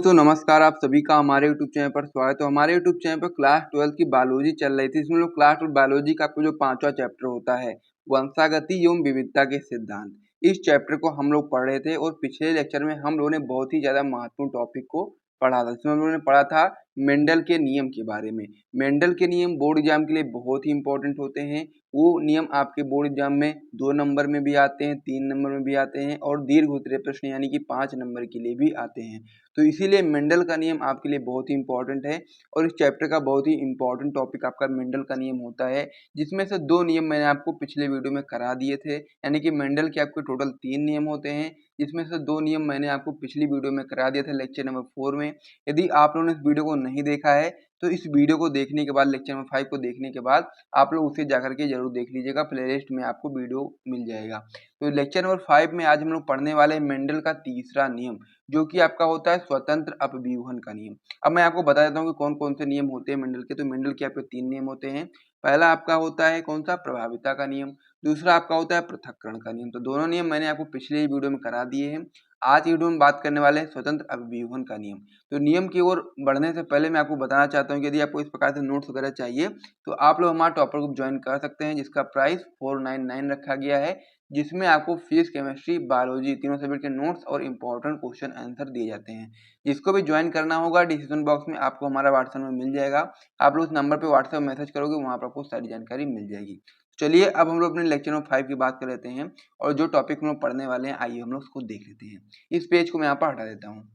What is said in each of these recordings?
दोस्तों नमस्कार, आप सभी का हमारे यूट्यूब चैनल पर स्वागत है। हमारे यूट्यूब चैनल पर क्लास 12 की बायोलॉजी चल रही थी। इसमें लोग क्लास 12 बायोलॉजी का आपको जो 5वां चैप्टर होता है वंशागति एवं विविधता के सिद्धांत, इस चैप्टर को हम लोग पढ़ रहे थे और पिछले लेक्चर में हम लोगों ने बहुत ही ज्यादा महत्वपूर्ण टॉपिक को पढ़ा था। इसमें हम लोगों ने पढ़ा था मेंडल के नियम के बारे में। मेंडल के नियम बोर्ड एग्जाम के लिए बहुत ही इंपॉर्टेंट होते हैं। वो नियम आपके बोर्ड एग्जाम में 2 नंबर में भी आते हैं, 3 नंबर में भी आते हैं और दीर्घ उत्तरीय प्रश्न यानी कि 5 नंबर के लिए भी आते हैं। तो इसीलिए मेंडल का नियम आपके लिए बहुत ही इंपॉर्टेंट है और इस चैप्टर का बहुत ही इंपॉर्टेंट टॉपिक आपका मेंडल का नियम होता है, जिसमें से 2 नियम मैंने आपको पिछले वीडियो में करा दिए थे। यानी कि मेंडल के आपके टोटल 3 नियम होते हैं, जिसमें से 2 नियम मैंने आपको पिछली वीडियो में करा दिए थे लेक्चर नंबर 4 में। यदि आप लोगों ने इस वीडियो को नहीं देखा है तो इस वीडियो को देखने के बाद, लेक्चर नंबर 5 को देखने के बाद आप लोग उसे जाकर के जरूर देख लीजिएगा, प्लेलिस्ट में आपको वीडियो मिल जाएगा। तो लेक्चर नंबर 5 में आज हम लोग पढ़ने वाले हैं मेंडल का तीसरा नियम, जो कि आपका होता है स्वतंत्र अपव्यूहन का नियम। अब मैं आपको बता देता हूँ कि कौन कौन से नियम होते हैं मेंडल के। तो मेंडल के आपके 3 नियम होते हैं। पहला आपका होता है कौन सा, प्रभाविता का नियम। दूसरा आपका होता है पृथक्करण का नियम। तो दोनों नियम मैंने आपको पिछले वीडियो में करा दिए हैं। आज की वीडियो में बात करने वाले हैं स्वतंत्र अपव्यूहन का नियम। तो नियम की ओर बढ़ने से पहले मैं आपको बताना चाहता हूँ कि यदि आपको इस प्रकार से नोट्स वगैरह चाहिए तो आप लोग हमारा टॉपर ग्रुप ज्वाइन कर सकते हैं, जिसका प्राइस 499 रखा गया है, जिसमें आपको फिजिक्स, केमिस्ट्री, बायोलॉजी तीनों सब्जेक्ट के नोट्स और इंपॉर्टेंट क्वेश्चन आंसर दिए जाते हैं। जिसको भी ज्वाइन करना होगा डिस्क्रिप्शन बॉक्स में आपको हमारा व्हाट्सएप में मिल जाएगा। आप लोग उस नंबर पे व्हाट्सएप मैसेज करोगे, वहां पर आपको सारी जानकारी मिल जाएगी। चलिए अब हम लोग अपने लेक्चर नंबर 5 की बात कर लेते हैं और जो टॉपिक हम लोग पढ़ने वाले हैं आइए हम लोग उसको देख लेते हैं। इस पेज को मैं यहाँ पर हटा देता हूँ।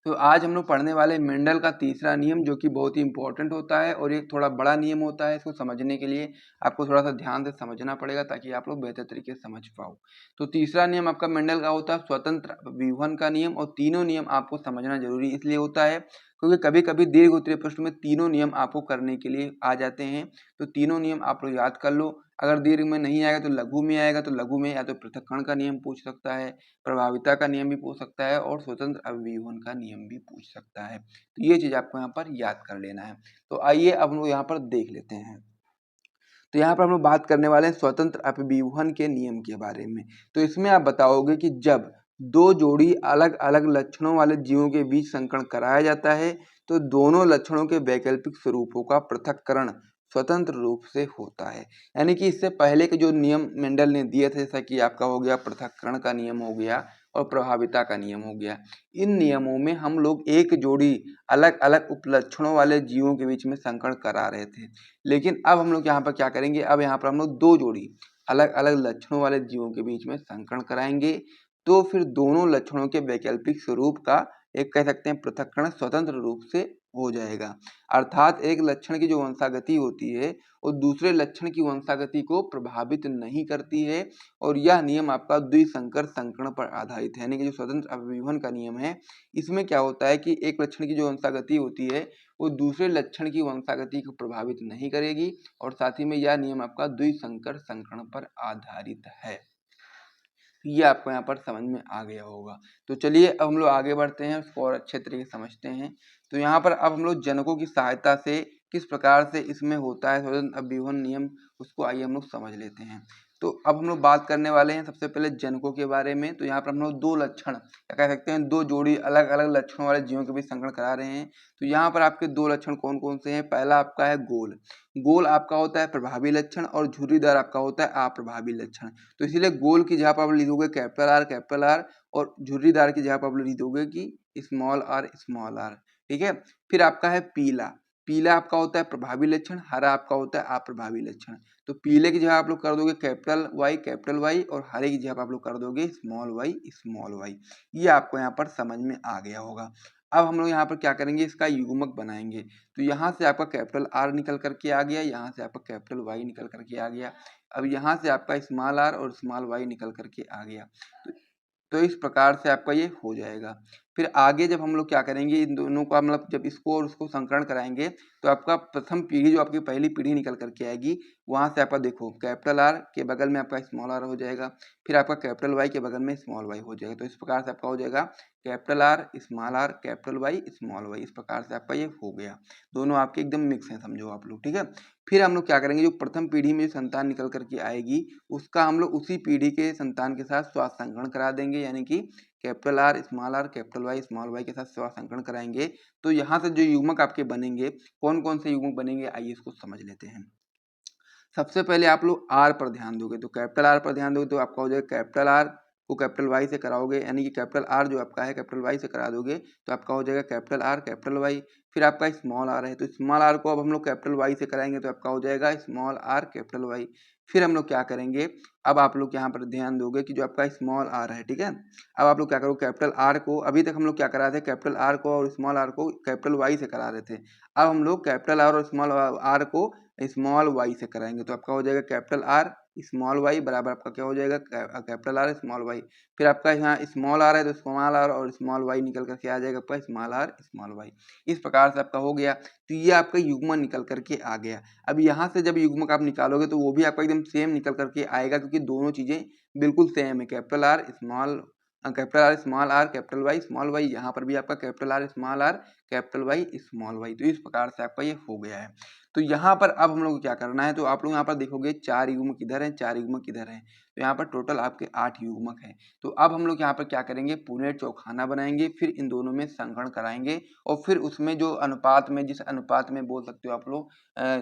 तो आज हम लोग पढ़ने वाले मेंडल का तीसरा नियम, जो कि बहुत ही इंपॉर्टेंट होता है और ये थोड़ा बड़ा नियम होता है। इसको समझने के लिए आपको थोड़ा सा ध्यान से समझना पड़ेगा ताकि आप लोग बेहतर तरीके से समझ पाओ। तो तीसरा नियम आपका मेंडल का होता है स्वतंत्र अपव्यूहन का नियम। और तीनों नियम आपको समझना जरूरी इसलिए होता है क्योंकि कभी कभी दीर्घ उत्तरीय प्रश्न में तीनों नियम आपको करने के लिए आ जाते हैं। तो तीनों नियम आप लोग याद कर लो। अगर दीर्घ में नहीं आएगा तो लघु में आएगा। तो लघु में या तो पृथक्करण का नियम पूछ सकता है, प्रभाविता का नियम भी पूछ सकता है और स्वतंत्र अपव्यूहन का नियम भी पूछ सकता है। तो ये चीज आपको यहाँ पर याद कर लेना है। तो आइए अब हम लोग यहाँ पर देख लेते हैं। तो यहाँ पर हम लोग बात करने वाले हैं स्वतंत्र अपव्यूहन के नियम के बारे में। तो इसमें आप बताओगे कि जब 2 जोड़ी अलग अलग लक्षणों वाले जीवों के बीच संकरण कराया जाता है तो दोनों लक्षणों के वैकल्पिक स्वरूपों का पृथक्करण स्वतंत्र रूप से होता है। यानी कि इससे पहले के जो नियम मेंडल ने दिए थे, जैसा कि आपका हो गया पृथक्करण का नियम हो गया और प्रभाविता का नियम हो गया, इन नियमों में हम लोग एक जोड़ी अलग अलग उपलक्षणों वाले जीवों के बीच में संकरण करा रहे थे। लेकिन अब हम लोग यहाँ पर क्या करेंगे, अब यहाँ पर हम लोग 2 जोड़ी अलग अलग लक्षणों वाले जीवों के बीच में संकरण कराएंगे। तो फिर दोनों लक्षणों के वैकल्पिक स्वरूप का एक कह सकते हैं पृथक्करण स्वतंत्र रूप से हो जाएगा। अर्थात एक लक्षण की जो वंशागति होती है वो दूसरे लक्षण की वंशागति को प्रभावित नहीं करती है। और यह नियम आपका द्विसंकर संकरण पर आधारित है। यानी कि जो स्वतंत्र अपव्यूहन का नियम है, इसमें क्या होता है कि एक लक्षण की जो वंशागति होती है वो दूसरे लक्षण की वंशागति को प्रभावित नहीं करेगी। और साथ ही में यह नियम आपका द्विसंकर संकरण पर आधारित है। ये आपको यहाँ पर समझ में आ गया होगा। तो चलिए अब हम लोग आगे बढ़ते हैं, उसको और अच्छे तरीके से समझते हैं। तो यहाँ पर अब हम लोग जनकों की सहायता से किस प्रकार से इसमें होता है स्वतंत्र अपव्यूहन नियम, उसको आइए हम लोग समझ लेते हैं। तो अब हम लोग बात करने वाले हैं सबसे पहले जनकों के बारे में। तो यहाँ पर हम लोग 2 लक्षण या कह सकते हैं 2 जोड़ी अलग अलग लक्षणों वाले जीवों के बीच संकरण करा रहे हैं। तो यहाँ पर आपके 2 लक्षण कौन कौन से हैं। पहला आपका है गोल। गोल आपका होता है प्रभावी लक्षण और झुर्रीदार आपका होता है अप्रभावी लक्षण। तो इसीलिए गोल की जगह पर आप लिखोगे कैपिटल आर और झुर्रीदार की जगह पर आप लिखोगे कि स्मॉल आर। ठीक है। फिर आपका है पीला। पीला आपका होता है प्रभावी लक्षण, हरा आपका होता है अप्रभावी लक्षण। तो पीले की जगह आप लोग कर दोगे कैपिटल वाई और हरे की जगह आप लोग कर दोगे स्मॉल वाई। ये आपको यहाँ पर समझ में आ गया होगा। अब हम लोग यहाँ पर क्या करेंगे, इसका युग्मक बनाएंगे। तो यहाँ से आपका कैपिटल आर निकल करके आ गया, यहाँ से आपका कैपिटल वाई निकल करके आ गया। अब यहाँ से आपका स्मॉल आर और स्मॉल वाई निकल करके आ गया। तो इस प्रकार से आपका ये हो जाएगा। फिर आगे जब हम लोग क्या करेंगे, इन दोनों का मतलब जब इसको और उसको संकरण कराएंगे तो आपका प्रथम पीढ़ी जो आपकी पहली पीढ़ी निकल करके आएगी, वहां से आपका देखो कैपिटल आर के बगल में आपका स्मॉल आर हो जाएगा, फिर आपका कैपिटल वाई के बगल में स्मॉल वाई हो जाएगा। तो इस प्रकार से आपका हो जाएगा capital R small R capital Y small Y. इस प्रकार से आपका ये हो गया। दोनों आपके एकदम मिक्स हैं, समझो आप लोग। ठीक है। फिर हम लोग क्या करेंगे, जो प्रथम पीढ़ी में संतान निकल करके आएगी उसका हम लोग उसी पीढ़ी के संतान के साथ स्वास्थ्य संकरण करा देंगे। यानी कि कैपिटल आर, कैपिटल वाई के साथ संकरण कराएंगे तो यहाँ से जो युग्मक आपके बनेंगे, कौन कौन से युग्मक बनेंगे आइए इसको समझ लेते हैं। सबसे पहले आप लोग आर पर ध्यान दोगे, तो कैपिटल आर पर ध्यान दोगे तो आपका हो जाएगा कैपिटल आर को कैपिटल वाई से कराओगे, यानी कि कैपिटल आर जो आपका है कैपिटल वाई से करा दोगे तो आपका हो जाएगा कैपिटल आर कैपिटल वाई। फिर आपका स्मॉल आर है तो स्मॉल आर को अब हम लोग कैपिटल वाई से कराएंगे तो आपका हो जाएगा स्मॉल आर कैपिटल वाई। फिर हम लोग क्या करेंगे, अब आप लोग यहाँ पर ध्यान दोगे कि जो आपका स्मॉल आर है, ठीक है, अब आप लोग क्या करो कैपिटल आर को, अभी तक हम लोग क्या करा रहे थे कैपिटल आर को और स्मॉल आर को कैपिटल वाई से करा रहे थे, अब हम लोग कैपिटल आर और स्मॉल आर को स्मॉल वाई से कराएंगे तो आपका हो जाएगा कैपिटल आर स्मॉल वाई बराबर आपका क्या हो जाएगा कैपिटल आर स्मॉल वाई। फिर आपका यहाँ स्मॉल आर है तो स्मॉल आर और स्मॉल वाई निकल करके आ जाएगा आपका स्मॉल आर स्मॉल वाई। इस प्रकार से आपका हो गया, तो ये आपका युग्म निकल करके आ गया। अब यहाँ से जब युग्मक आप निकालोगे तो वो भी आपका एकदम सेम निकल करके आएगा क्योंकि दोनों चीजें बिल्कुल सेम है, capital R small R capital Y small Y, यहाँ पर भी आपका capital R capital Y small Y. तो इस प्रकार से आपका ये हो गया है। तो यहाँ पर अब हम लोग को क्या करना है, तो आप लोग यहाँ पर देखोगे 4 युग्मक इधर हैं 4 युग्मक इधर हैं, तो यहाँ पर टोटल आपके 8 युग्मक हैं। तो अब हम लोग यहाँ पर क्या करेंगे, पुनः चौखाना बनाएंगे, फिर इन दोनों में संकरण कराएंगे और फिर उसमें जो अनुपात में, जिस अनुपात में बोल सकते हो आप लोग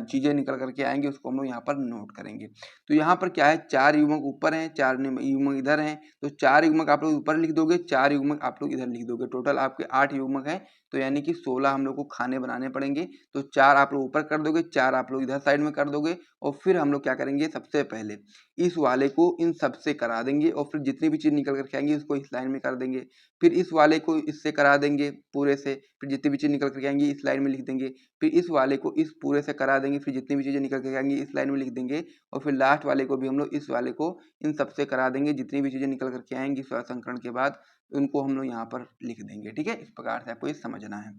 चीजें निकल करके आएंगे उसको हम लोग यहाँ पर नोट करेंगे। तो यहाँ पर क्या है, 4 युग्मक ऊपर हैं 4 युग्मक इधर हैं, तो 4 युग्मक आप लोग ऊपर लिख दोगे 4 युग्मक आप लोग इधर लिख दोगे, टोटल आपके 8 युग्मक हैं। तो यानी कि 16 हम लोग को खाने बनाने पड़ेंगे। तो 4 आप लोग ऊपर कर दोगे 4 आप लोग इधर साइड में कर दोगे और फिर हम लोग क्या करेंगे, सबसे पहले इस वाले को इन सबसे करा देंगे और फिर जितनी भी चीज निकल करके आएंगी उसको इस लाइन में कर देंगे। फिर इस वाले को इससे करा देंगे पूरे से, फिर जितनी भी चीज निकल करके आएंगी इस लाइन में लिख देंगे। फिर इस वाले को इस पूरे से करा देंगे, फिर जितनी भी चीजें निकल करके आएंगी इस लाइन में लिख देंगे और फिर लास्ट वाले को भी हम लोग इस वाले को इन सबसे करा देंगे, जितनी भी चीजें निकल करके आएंगी संकरण के बाद उनको हम लोग यहाँ पर लिख देंगे। ठीक है, इस प्रकार से आपको ये समझना है।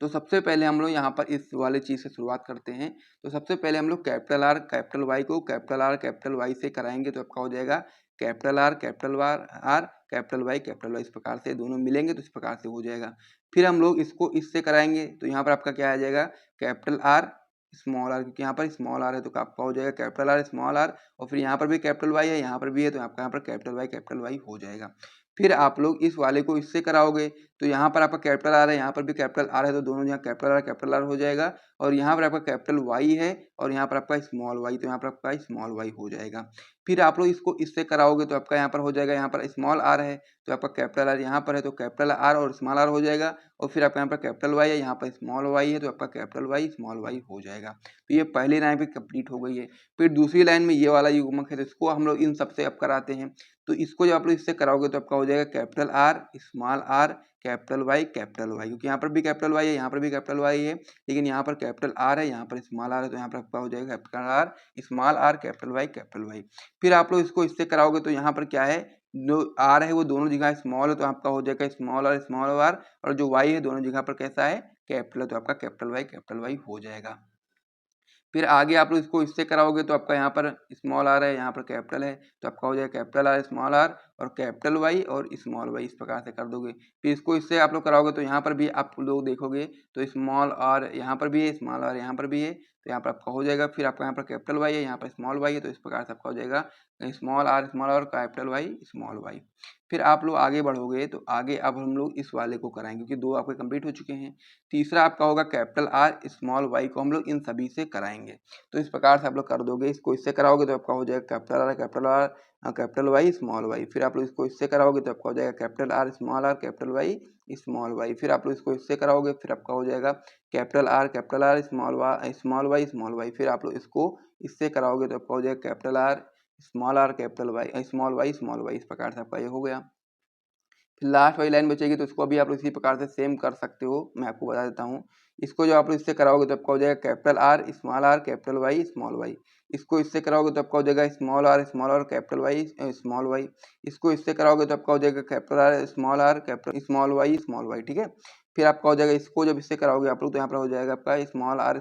तो सबसे पहले हम लोग यहाँ पर इस वाले चीज से शुरुआत करते हैं। तो सबसे पहले हम लोग कैपिटल आर कैपिटल वाई को कैपिटल आर कैपिटल वाई से कराएंगे तो आपका हो जाएगा कैपिटल आर कैपिटल वाई, इस प्रकार से दोनों मिलेंगे तो इस प्रकार से हो जाएगा। फिर हम लोग इसको इससे कराएंगे तो यहाँ पर आपका क्या आ जाएगा कैपिटल आर स्मॉल आर, क्योंकि यहाँ पर स्मॉल आर है तो आपका हो जाएगा कैपिटल आर स्मॉल आर और फिर यहाँ पर भी कैपिटल वाई है यहाँ पर भी है तो आपका यहाँ पर कैपिटल वाई हो जाएगा। फिर आप लोग इस वाले को इससे कराओगे तो यहाँ पर आपका कैपिटल आर है यहाँ पर भी कैपिटल आर है तो दोनों यहाँ कैपिटल आर हो जाएगा और यहाँ पर आपका कैपिटल वाई है और यहाँ पर आपका स्मॉल वाई, तो यहाँ पर आपका स्मॉल वाई हो जाएगा। फिर आप लोग इसको इससे कराओगे तो आपका यहाँ पर हो जाएगा, यहाँ पर स्मॉल आर है तो आपका कैपिटल आर यहाँ पर है तो कैपिटल आर और स्मॉल आर हो जाएगा और फिर आपका यहाँ पर कैपिटल वाई है यहाँ पर स्मॉल वाई है तो आपका कैपिटल वाई स्मॉल वाई हो जाएगा। तो ये पहली लाइन भी कंप्लीट हो गई है। फिर दूसरी लाइन में ये वाला युग्मक है तो इसको हम लोग इन सबसे अब कराते हैं। तो इसको जब आप लोग इससे कराओगे तो आपका हो जाएगा capital R small R capital Y, क्योंकि यहाँ पर भी कैपिटल वाई है यहाँ पर भी कैपिटल वाई है लेकिन यहाँ पर कैपिटल आर है यहाँ पर स्मॉल आर है तो यहाँ पर आपका हो जाएगा capital R small R capital Y. फिर आप लोग इसको इससे कराओगे तो यहाँ पर क्या है, जो आर है वो दोनों जगह स्मॉल है तो आपका हो जाएगा स्मॉल आर और जो वाई है दोनों जगह पर कैसा है कैपिटल है तो आपका कैपिटल वाई हो जाएगा। फिर आगे आप लोग इसको इससे कराओगे तो आपका यहाँ पर स्मॉल आर है यहाँ पर कैपिटल है तो आपका हो जाएगा कैपिटल आर स्मॉल आर और कैपिटल वाई और स्मॉल वाई, इस प्रकार से कर दोगे। फिर इसको इससे आप लोग कराओगे तो यहाँ पर भी आप लोग देखोगे तो स्मॉल आर यहाँ पर भी है स्मॉल आर यहाँ पर भी है तो यहाँ पर आपका हो जाएगा। फिर आपका यहाँ पर कैपिटल वाई है यहाँ पर स्मॉल वाई है तो इस प्रकार से आपका हो जाएगा स्मॉल आर और कैपिटल वाई स्मॉल वाई। फिर आप लोग आगे बढ़ोगे तो आगे अब हम लोग इस वाले को कराएंगे क्योंकि दो आपके कंप्लीट हो चुके हैं। तीसरा आपका होगा कैपिटल आर स्मॉल वाई को हम लोग इन सभी से कराएंगे। तो इस प्रकार से आप लोग कर दोगे, इसको इससे कराओगे तो आपका हो जाएगा कैपिटल वाई स्मॉल वाई। फिर आप लोग इसको इससे कराओगे तो आपका हो जाएगा capital R capital Y small Y. फिर आप लोग इसको इससे कराओगे फिर आपका हो जाएगा कैपिटल आर स्मॉल वाई। फिर आप लोग इसको इससे कराओगे तो आपका हो जाएगा capital R capital Y small Y, इस प्रकार से आपका ये हो गया। फिर लास्ट वाली लाइन बचेगी तो इसको अभी आप लोग इसी प्रकार से सेम कर सकते हो, मैं आपको बता देता हूँ। इसको जो आप लोग इससे कराओगे तो आपका हो जाएगा capital R capital Y small Y. इसको इससे कराओगे तो आपका हो जाएगा small R capital Y small Y. इसको इससे कराओगे तो आपका हो जाएगा capital R capital small Y, ठीक है। फिर आपका हो जाएगा, इसको जब इससे कराओगे आप लोग तो यहाँ पर हो जाएगा आपका स्मॉल आर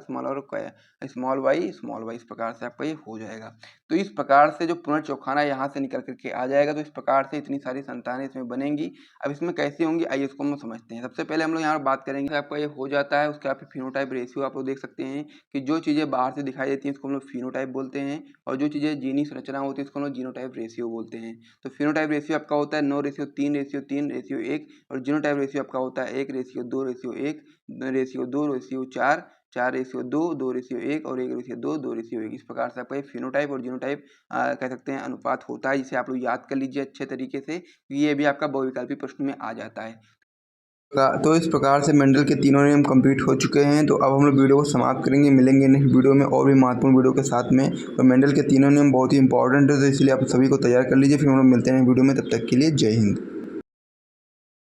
स्मॉल वाई, इस प्रकार से आपका ये हो जाएगा। तो इस प्रकार से जो पुनर्चौखाना यहाँ से निकल करके आ जाएगा, तो इस प्रकार से इतनी सारी संतानें इसमें बनेंगी। अब इसमें कैसी होंगी आइए इसको हम समझते हैं। सबसे पहले हम लोग यहाँ बात करेंगे, आपका ये हो जाता है उसके बाद फिनोटाइप रेशियो आप लोग देख सकते हैं कि जो चीज़ें बाहर से दिखाई देती हैं इसको हम लोग फिनोटाइप बोलते हैं, और जो चीज़ें जीनी संरचना होती है उसको हम लोग जीनोटाइप रेशियो बोलते हैं। तो फिनोटाइप रेशियो आपका होता है 9:3:3:1, और जीनोटाइप रेशियो आपका होता है 1:2:1, 2:4, 4:2, 2:1 और 1:2, 2:1। इस प्रकार से आपका ये फिनोटाइप और जीनोटाइप कह सकते हैं अनुपात होता है, जिसे आप लोग याद कर लीजिए अच्छे तरीके से, ये भी आपका बहुविकल्पी प्रश्न में आ जाता है। तो इस प्रकार से मेंडल के तीनों नियम कंप्लीट हो चुके हैं। तो अब हम लोग वीडियो को समाप्त करेंगे, मिलेंगे नेक्स्ट वीडियो में और भी महत्वपूर्ण वीडियो के साथ में। तो मेंडल के तीनों नियम बहुत ही इंपॉर्टेंट है, तो इसलिए आप सभी को तैयार कर लीजिए। फिर हम लोग मिलते हैं वीडियो में, तब तक के लिए जय हिंद।